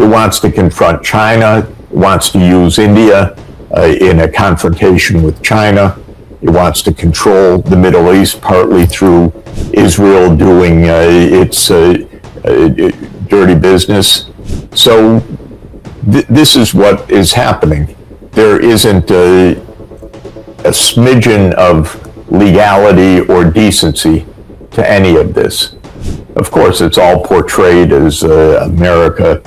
It wants to confront China, wants to use India in a confrontation with China. It wants to control the Middle East, partly through Israel doing its dirty business. So this is what is happening. There isn't a smidgen of legality or decency to any of this. Of course, it's all portrayed as America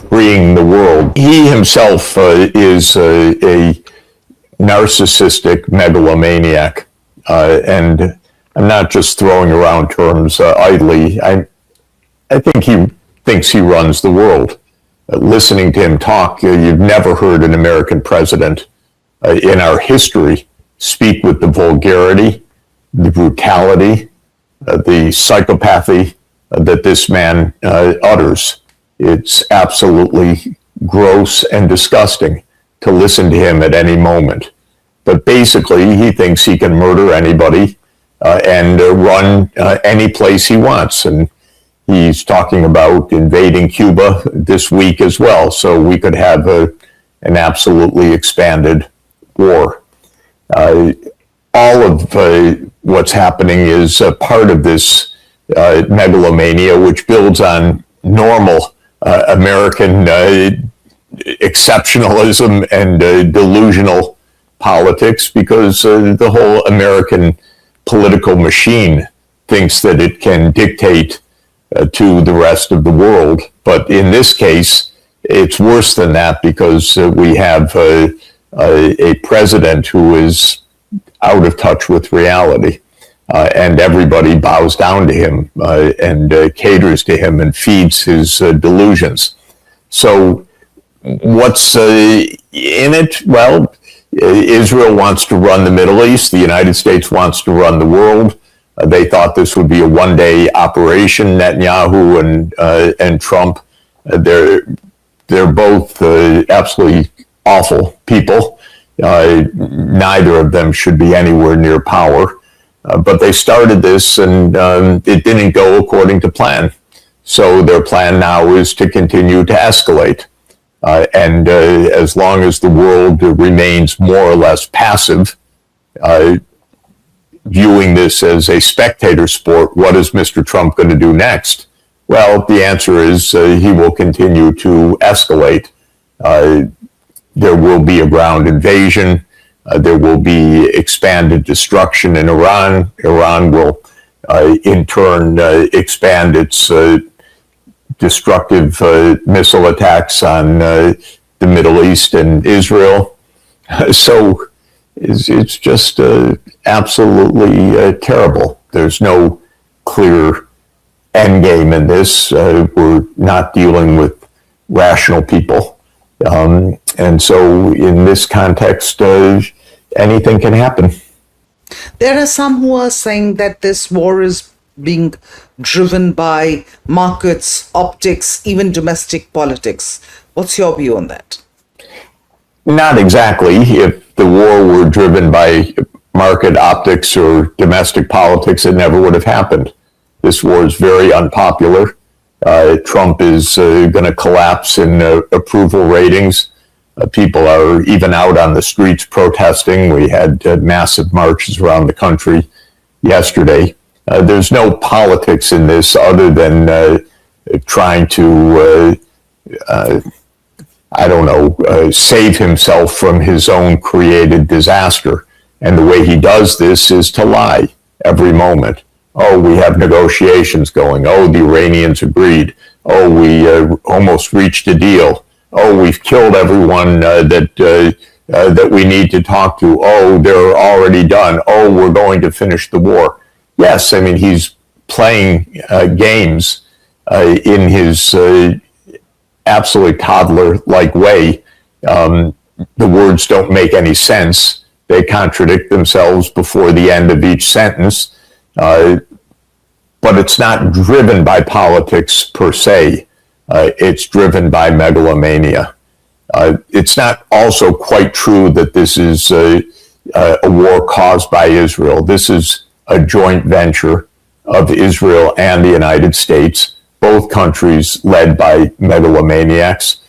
freeing the world. He himself is a narcissistic megalomaniac, and I'm not just throwing around terms idly. I think he thinks he runs the world. Listening to him talk, you've never heard an American president in our history speak with the vulgarity, the brutality, the psychopathy that this man utters. It's absolutely gross and disgusting to listen to him at any moment. But basically, he thinks he can murder anybody and run any place he wants. And he's talking about invading Cuba this week as well. So we could have an absolutely expanded war. All of what's happening is part of this megalomania, which builds on normal American exceptionalism and delusional politics, because the whole American political machine thinks that it can dictate to the rest of the world. But in this case, it's worse than that, because we have a president who is out of touch with reality. And everybody bows down to him and caters to him and feeds his delusions. So what's in it? Well, Israel wants to run the Middle East. The United States wants to run the world. They thought this would be a one-day operation, Netanyahu and Trump. They're both absolutely awful people. Neither of them should be anywhere near power. But they started this, and it didn't go according to plan. So their plan now is to continue to escalate. And as long as the world remains more or less passive, viewing this as a spectator sport, what is Mr. Trump going to do next? Well, the answer is he will continue to escalate. There will be a ground invasion. There will be expanded destruction in Iran. Iran will, in turn, expand its destructive missile attacks on the Middle East and Israel. So it's just absolutely terrible. There's no clear end game in this. We're not dealing with rational people. And so in this context, anything can happen. There are some who are saying that this war is being driven by markets, optics, even domestic politics. What's your view on that? Not exactly. If the war were driven by market optics or domestic politics, it never would have happened. This war is very unpopular. Trump is going to collapse in approval ratings. People are even out on the streets protesting. We had massive marches around the country yesterday. There's no politics in this other than trying to, save himself from his own created disaster. And the way he does this is to lie every moment. Oh, we have negotiations going. Oh, the Iranians agreed. Oh, we almost reached a deal. Oh, we've killed everyone that we need to talk to. Oh, they're already done. Oh, we're going to finish the war. Yes, I mean, he's playing games in his absolutely toddler-like way. The words don't make any sense. They contradict themselves before the end of each sentence. But it's not driven by politics per se. It's driven by megalomania. It's not also quite true that this is a war caused by Israel. This is a joint venture of Israel and the United States, both countries led by megalomaniacs.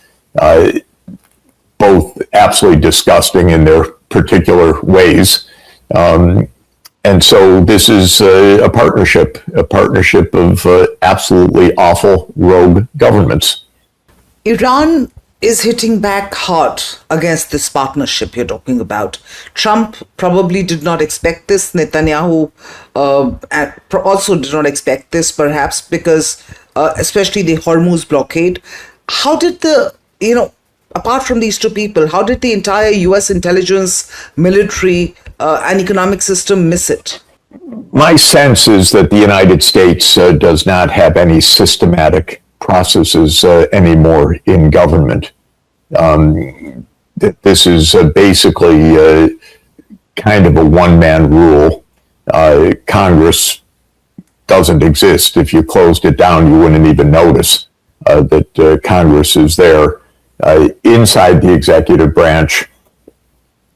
both absolutely disgusting in their particular ways. And so this is a partnership of absolutely awful rogue governments. Iran is hitting back hard against this partnership you're talking about. Trump probably did not expect this. Netanyahu also did not expect this, perhaps because especially the Hormuz blockade. How did apart from these two people, how did the entire US intelligence, military, and economic system miss it? My sense is that the United States does not have any systematic processes anymore in government. This is basically kind of a one-man rule. Congress doesn't exist. If you closed it down, you wouldn't even notice that Congress is there. Inside the executive branch,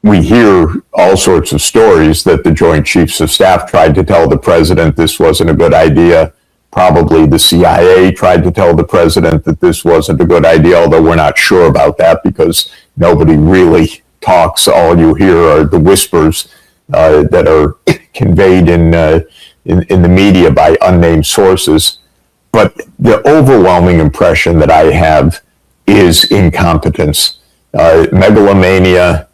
we hear all sorts of stories that the Joint Chiefs of Staff tried to tell the president this wasn't a good idea. Probably the CIA tried to tell the president that this wasn't a good idea, although we're not sure about that because nobody really talks. All you hear are the whispers that are conveyed in the media by unnamed sources. But the overwhelming impression that I have is incompetence, megalomania,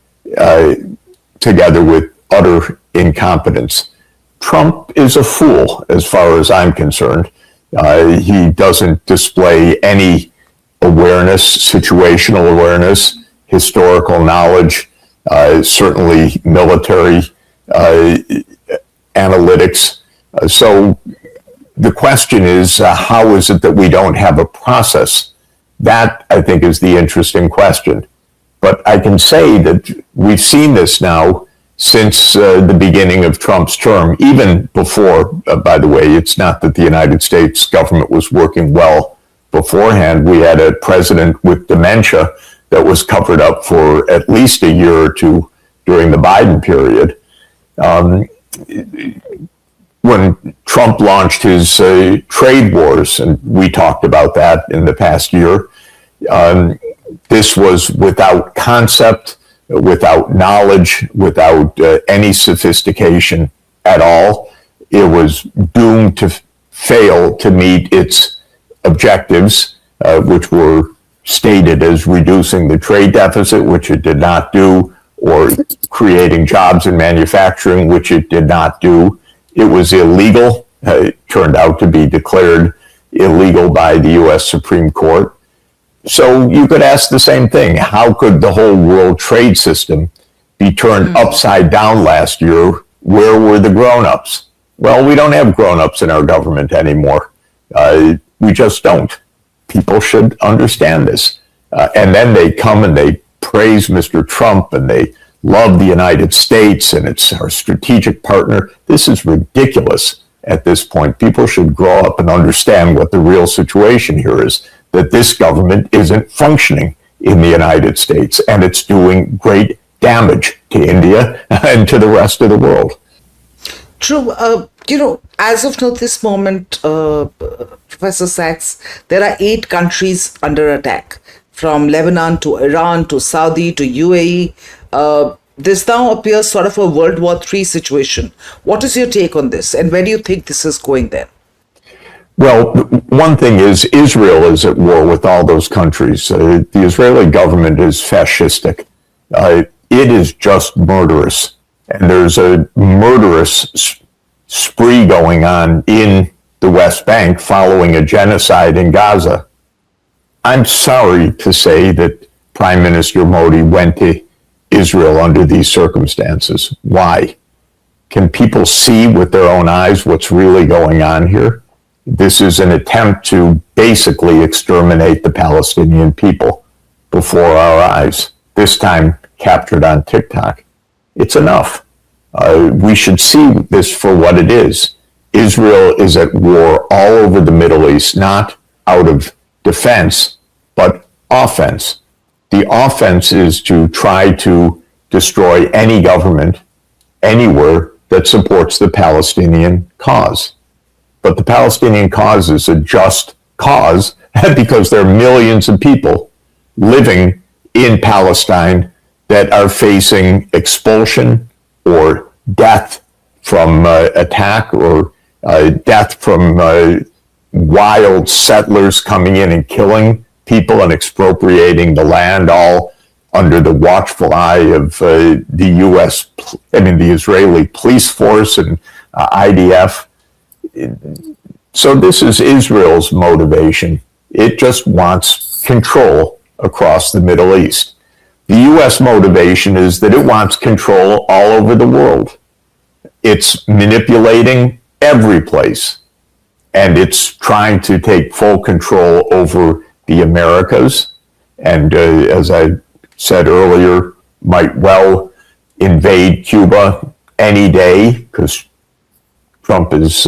together with utter incompetence. Trump is a fool as far as I'm concerned. He doesn't display any awareness, situational awareness, historical knowledge, certainly military analytics. So the question is, how is it that we don't have a process? That, I think, is the interesting question. But I can say that we've seen this now since the beginning of Trump's term, even before, by the way, it's not that the United States government was working well beforehand. We had a president with dementia that was covered up for at least a year or two during the Biden period. When Trump launched his trade wars, and we talked about that in the past year, this was without concept, without knowledge, without any sophistication at all. It was doomed to fail to meet its objectives, which were stated as reducing the trade deficit, which it did not do, or creating jobs in manufacturing, which it did not do. It was illegal. It turned out to be declared illegal by the U.S. Supreme Court. So you could ask the same thing. How could the whole world trade system be turned upside down last year? Where were the grown-ups? Well, we don't have grown-ups in our government anymore. We just don't. People should understand this. And then they come and they praise Mr. Trump and they love the United States and it's our strategic partner. This is ridiculous at this point. People should grow up and understand what the real situation here is, that this government isn't functioning in the United States and it's doing great damage to India and to the rest of the world. True. As of now, this moment, Professor Sachs, there are 8 countries under attack, from Lebanon to Iran to Saudi to UAE. This now appears sort of a World War III situation. What is your take on this, and where do you think this is going then? Well, one thing is Israel is at war with all those countries. The Israeli government is fascistic. It is just murderous. And there's a murderous spree going on in the West Bank following a genocide in Gaza. I'm sorry to say that Prime Minister Modi went to Israel under these circumstances. Why? Can people see with their own eyes what's really going on here? This is an attempt to basically exterminate the Palestinian people before our eyes, this time captured on TikTok. It's enough. We should see this for what it is. Israel is at war all over the Middle East, not out of defense, but offense. The offense is to try to destroy any government anywhere that supports the Palestinian cause. But the Palestinian cause is a just cause because there are millions of people living in Palestine that are facing expulsion or death from attack or death from wild settlers coming in and killing people and expropriating the land, all under the watchful eye of the Israeli police force and IDF. So this is Israel's motivation. It just wants control across the Middle East. The U.S. motivation is that it wants control all over the world. It's manipulating every place, and it's trying to take full control over the Americas, and as I said earlier, might well invade Cuba any day, because Trump is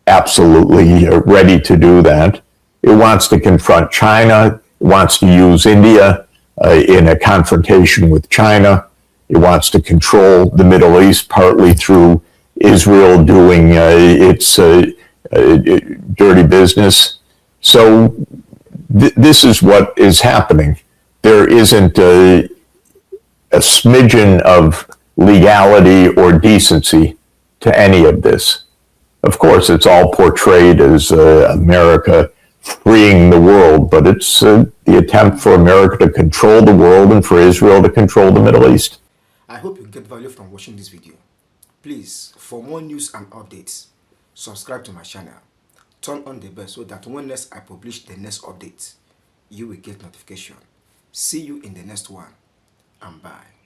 absolutely ready to do that. It wants to confront China. It wants to use India in a confrontation with China. It wants to control the Middle East, partly through Israel doing its dirty business. So this is what is happening. There isn't a smidgen of legality or decency to any of this. Of course, it's all portrayed as America freeing the world, but it's the attempt for America to control the world and for Israel to control the Middle East. I hope you get value from watching this video. Please, for more news and updates, subscribe to my channel. Turn on the bell so that when next I publish the next update, you will get notification. See you in the next one, and bye.